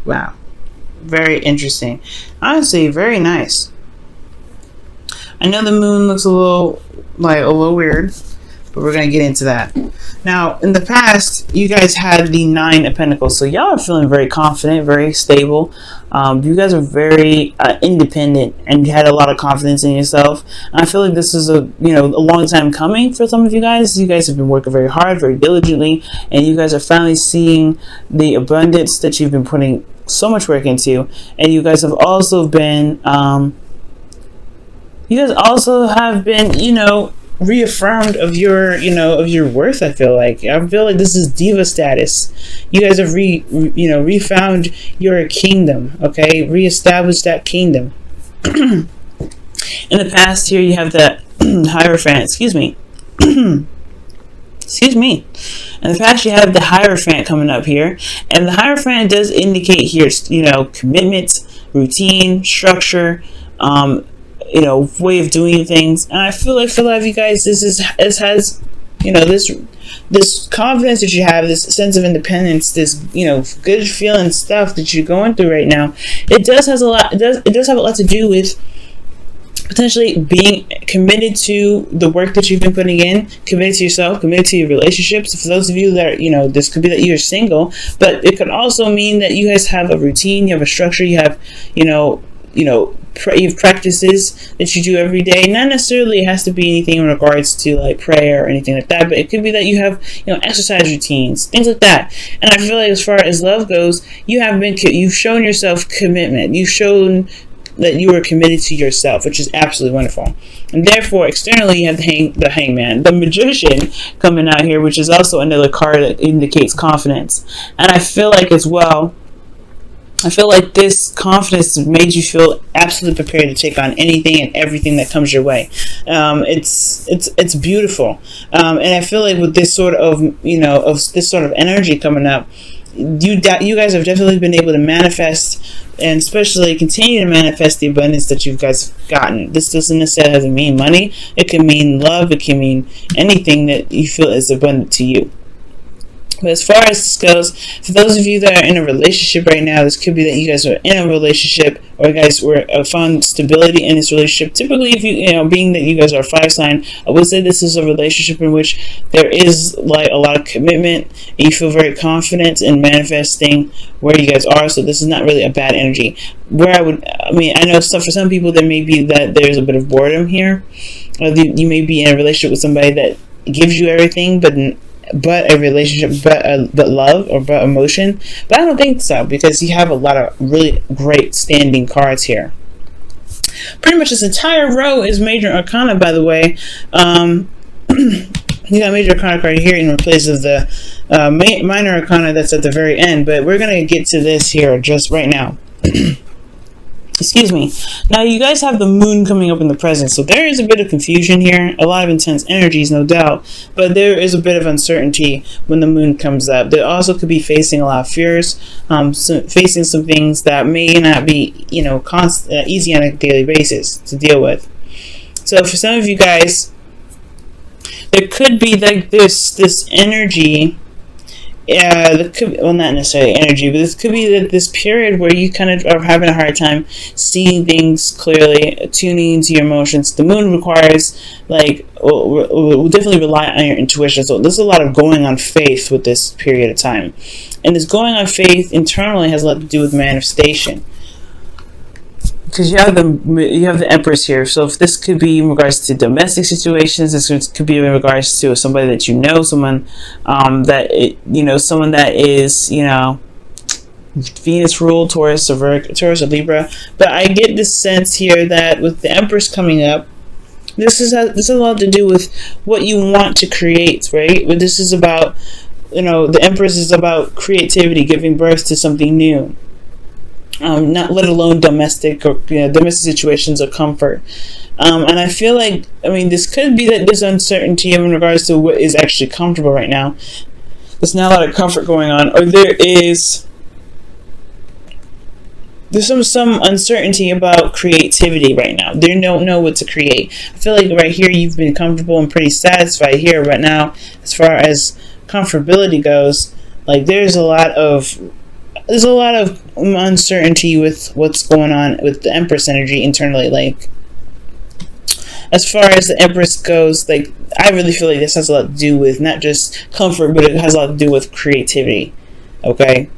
Wow. Very interesting. Honestly, very nice. I know the moon looks a little weird, but we're gonna get into that. Now, in the past, you guys had the Nine of Pentacles, so y'all are feeling very confident, very stable. You guys are very independent, and you had a lot of confidence in yourself. And I feel like this is a long time coming for some of you guys. You guys have been working very hard, very diligently, and you guys are finally seeing the abundance that you've been putting so much work into. And you guys have also been reaffirmed of your worth. I feel like this is diva status. You guys have refound your kingdom. Okay, reestablished that kingdom. In the past here, you have the Hierophant. Excuse me. Excuse me. In the past, you have the Hierophant coming up here, and the Hierophant does indicate here, commitment, routine, structure, way of doing things. And I feel like for a lot of you guys, this confidence that you have, this sense of independence, this good feeling stuff that you're going through right now. It does have a lot to do with potentially being committed to the work that you've been putting in, committed to yourself, committed to your relationships. For those of you that this could be that you're single, but it could also mean that you guys have a routine, you have a structure, you have you have practices that you do every day. Not necessarily it has to be anything in regards to like prayer or anything like that, but it could be that you have exercise routines, things like that. And I feel like as far as love goes, you've shown yourself commitment. You've shown that you are committed to yourself, which is absolutely wonderful. And therefore, externally, you have the Hangman, the Magician coming out here, which is also another card that indicates confidence. And I feel like as well, this confidence made you feel absolutely prepared to take on anything and everything that comes your way. It's beautiful, and I feel like with this sort of this sort of energy coming up, you guys have definitely been able to manifest, and especially continue to manifest the abundance that you guys have gotten. This doesn't necessarily have to mean money. It can mean love. It can mean anything that you feel is abundant to you. But as far as this goes, for those of you that are in a relationship right now, this could be that you guys are in a relationship, or you guys found stability in this relationship. Typically, if being that you guys are a 5 sign, I would say this is a relationship in which there is like a lot of commitment, and you feel very confident in manifesting where you guys are. So this is not really a bad energy. I know for some people there may be that there's a bit of boredom here, or you may be in a relationship with somebody that gives you everything, but a relationship, but love or but emotion. But I don't think so, because you have a lot of really great standing cards here. Pretty much this entire row is major arcana, by the way. You got major arcana card here in place of the minor arcana that's at the very end. But we're gonna get to this here just right now. Excuse me. Now you guys have the moon coming up in the present, so there is a bit of confusion here, a lot of intense energies, no doubt, but there is a bit of uncertainty when the moon comes up. There also could be facing a lot of fears, facing some things that may not be, easy on a daily basis to deal with. So for some of you guys, there could be like this energy. Not necessarily energy, but this could be this period where you kind of are having a hard time seeing things clearly, tuning into your emotions. The moon requires, will definitely rely on your intuition. So there's a lot of going on faith with this period of time. And this going on faith internally has a lot to do with manifestation. Because you have the Empress here, so if this could be in regards to domestic situations, this could be in regards to somebody that someone someone that is Venus ruled, Taurus or Libra. But I get this sense here that with the Empress coming up, this has a lot to do with what you want to create, right? But this is about the Empress is about creativity, giving birth to something new. Not let alone domestic situations or comfort. And I feel like, this could be that there's uncertainty in regards to what is actually comfortable right now. There's not a lot of comfort going on, or there's some uncertainty about creativity right now. They don't know what to create. I feel like right here you've been comfortable and pretty satisfied here right now. As far as comfortability goes, there's a lot of there's a lot of uncertainty with what's going on with the Empress energy internally. Like, as far as the Empress goes, like, I really feel like this has a lot to do with not just comfort, but it has a lot to do with creativity. Okay,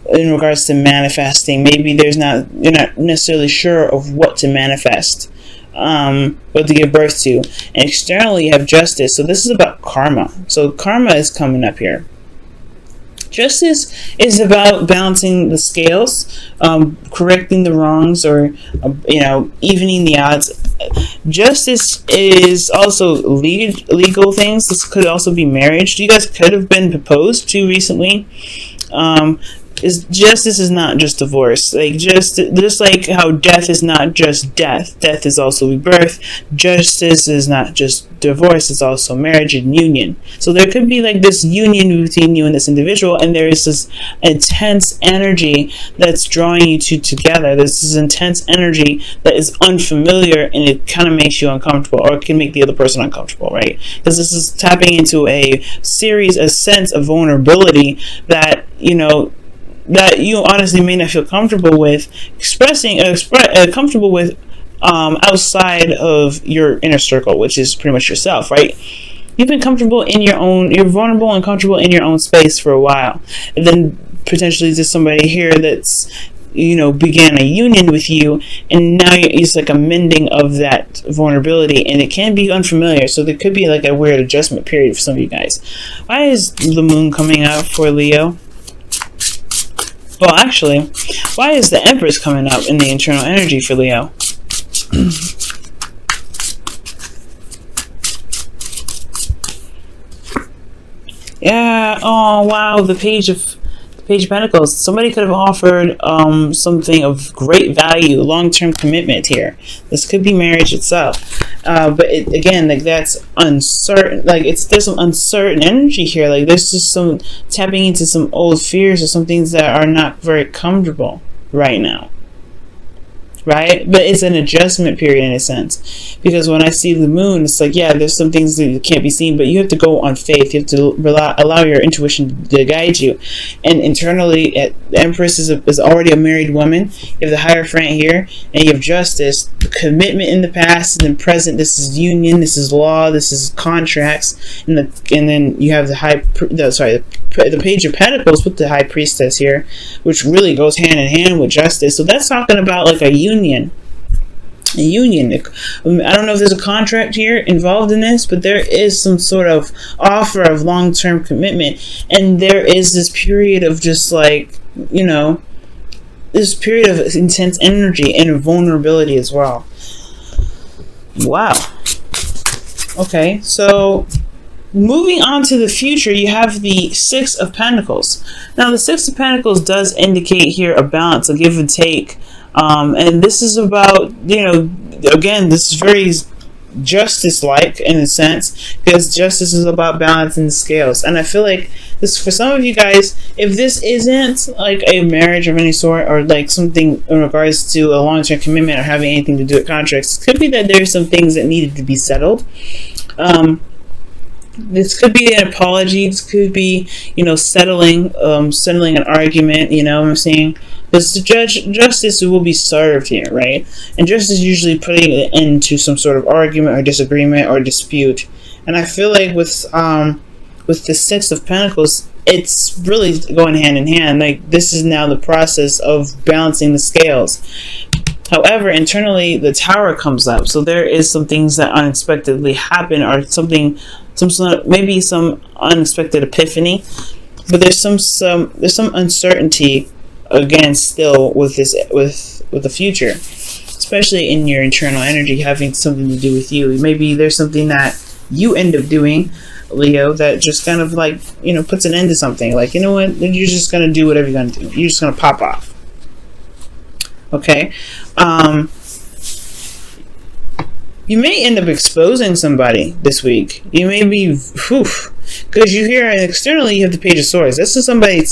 in regards to manifesting, maybe you're not necessarily sure of what to manifest, what to give birth to. And externally, you have Justice. So this is about karma. So karma is coming up here. Justice is about balancing the scales, correcting the wrongs, or evening the odds. Justice is also legal things. This could also be marriage. You guys could have been proposed to recently. Justice is not just divorce. Like, just like how death is not just death. Death is also rebirth. Justice is not just divorce. It's also marriage and union. So there could be like this union between you and this individual, and there is this intense energy that's drawing you two together. There's this intense energy that is unfamiliar, and it kind of makes you uncomfortable, or it can make the other person uncomfortable, right? Because this is tapping into a sense of vulnerability that that you honestly may not feel comfortable with expressing, comfortable with outside of your inner circle, which is pretty much yourself, right? You've been comfortable in you're vulnerable and comfortable in your own space for a while. And then potentially there's somebody here that's, began a union with you, and now it's like a mending of that vulnerability, and it can be unfamiliar. So there could be like a weird adjustment period for some of you guys. Why is the moon coming up for Leo? Well, actually, why is the Empress coming up in the internal energy for Leo? Yeah. Oh, wow. The Page of Pentacles. Somebody could have offered something of great value, long-term commitment here. This could be marriage itself, but again, like, that's uncertain. Like, there's some uncertain energy here. Like, there's just some tapping into some old fears or some things that are not very comfortable right now. Right? But it's an adjustment period in a sense, because when I see the moon, it's like, yeah, there's some things that can't be seen, but you have to go on faith. You have to allow your intuition to guide you. And internally, the Empress is already a married woman. You have the Hierophant here, and you have Justice, commitment in the past, and then present. This is union, this is law, this is contracts, and then you have the Page of Pentacles with the High Priestess here, which really goes hand in hand with Justice. So that's talking about like a union. I don't know if there's a contract here involved in this, but there is some sort of offer of long-term commitment, and there is this period of just like, this period of intense energy and vulnerability as well. Wow. Okay, so moving on to the future, you have the Six of Pentacles. Now, the Six of Pentacles does indicate here a balance, a give and take. And this is about, again, this is very justice-like in a sense, because justice is about balancing the scales. And I feel like this, for some of you guys, if this isn't like a marriage of any sort, or like something in regards to a long-term commitment or having anything to do with contracts, it could be that there's some things that needed to be settled. This could be an apology. This could be, settling an argument. You know what I'm saying? Because the justice will be served here, right? And justice is usually putting an end to some sort of argument or disagreement or dispute. And I feel like with the Six of Pentacles, it's really going hand in hand. Like, this is now the process of balancing the scales. However, internally, the Tower comes up. So there is some things that unexpectedly happen, or maybe some unexpected epiphany. But there's some uncertainty again still with the future, especially in your internal energy having something to do with you. Maybe there's something that you end up doing, Leo, that just kind of like, puts an end to something. Like, you know what, you're just gonna do whatever you're gonna do. You're just gonna pop off. Okay. You may end up exposing somebody this week. You may be, Because you hear, and externally you have the Page of Swords. This is somebody,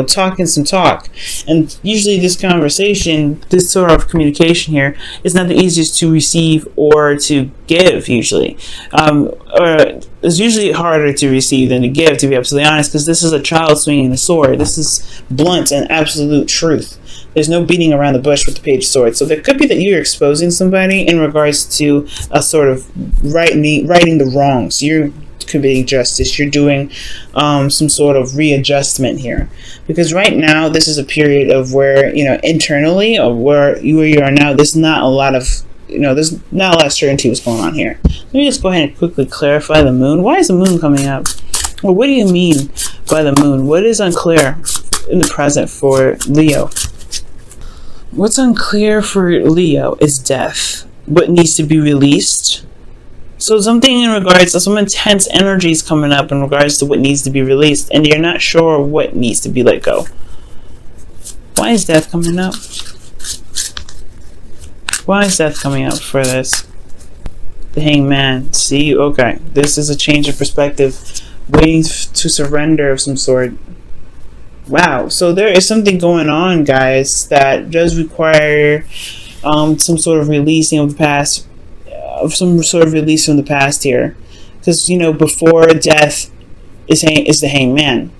talking some talk. And usually this conversation, this sort of communication here, is not the easiest to receive or to give, usually. Or it's usually harder to receive than to give, to be absolutely honest, because this is a child swinging a sword. This is blunt and absolute truth. There's no beating around the bush with the Page of Swords. So there could be that you're exposing somebody in regards to a sort of righting the wrongs. You're committing justice. You're doing some sort of readjustment here. Because right now, this is a period of where, internally, or where you are now, there's not a lot of, there's not a lot of certainty what's going on here. Let me just go ahead and quickly clarify the moon. Why is the moon coming up? Well, what do you mean by the moon? What is unclear in the present for Leo? What's unclear for Leo is death. What needs to be released. So something in regards to some intense energies coming up in regards to what needs to be released, and you're not sure what needs to be let go. Why is death coming up? Why is death coming up for this? The Hangman. See, okay. This is a change of perspective. Waiting to surrender of some sort. Wow, so there is something going on, guys, that does require some sort of releasing of the past, some sort of release from the past here. Because, before death is the Hangman.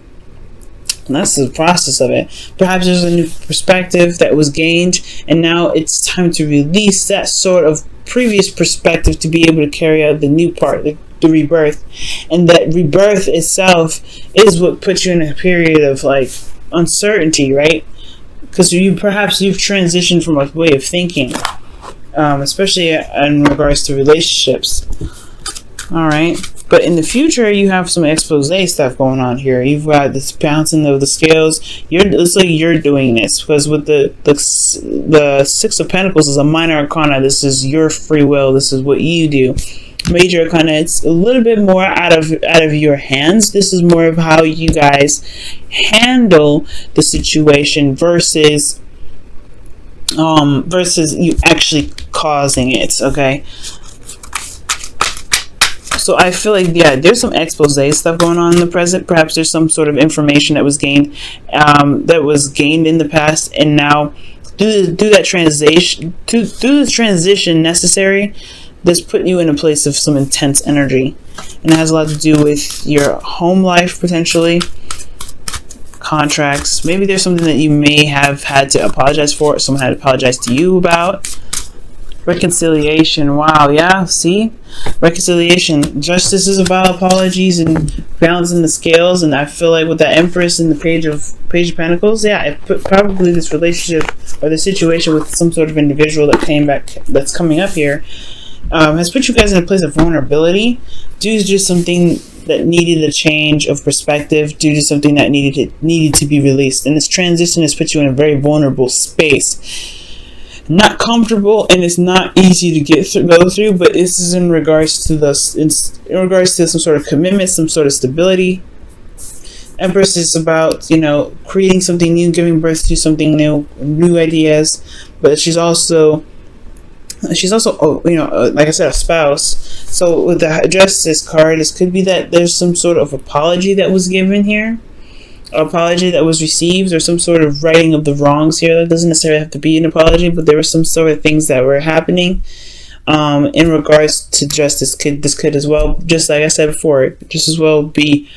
And that's the process of it. Perhaps there's a new perspective that was gained, and now it's time to release that sort of previous perspective to be able to carry out the new part, the rebirth. And that rebirth itself is what puts you in a period of uncertainty, right? Because you've transitioned from a way of thinking, especially in regards to relationships. All right, but in the future you have some expose stuff going on here. You've got this bouncing of the scales. It's like you're doing this, because with the Six of Pentacles is a minor arcana. This is your free will. This is what you do. Major arcana, it's a little bit more out of your hands. This is more of how you guys handle the situation versus you actually causing it. Okay, so I feel like, yeah, there's some expose stuff going on in the present. Perhaps there's some sort of information that was gained in the past, and now do the transition necessary. This put you in a place of some intense energy, and it has a lot to do with your home life, potentially contracts. Maybe there's something that you may have had to apologize for, or someone had to apologize to you about. Reconciliation. Wow, yeah, see? Reconciliation. Justice is about apologies and balancing the scales, and I feel like with the Empress and the Page of Pentacles, yeah, it put probably this relationship or the situation with some sort of individual that's coming up here, has put you guys in a place of vulnerability due to just something that needed a change of perspective, due to something that needed to be released. And this transition has put you in a very vulnerable space. Not comfortable, and it's not easy to go through, but this is in regards to some sort of commitment, some sort of stability. Empress is about, creating something new, giving birth to something new ideas, but she's also like I said, a spouse. So with the Justice card, this could be that there's some sort of apology that was given here, apology that was received, or some sort of righting of the wrongs here. That doesn't necessarily have to be an apology, but there were some sort of things that were happening in regards to justice. This could as well, just like I said before, just as well be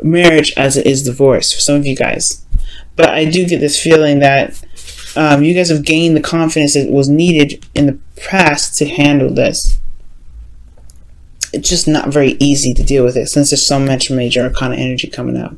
marriage as it is divorce for some of you guys. But I do get this feeling that you guys have gained the confidence that was needed in the past to handle this. It's just not very easy to deal with it, since there's so much major arcana energy coming out.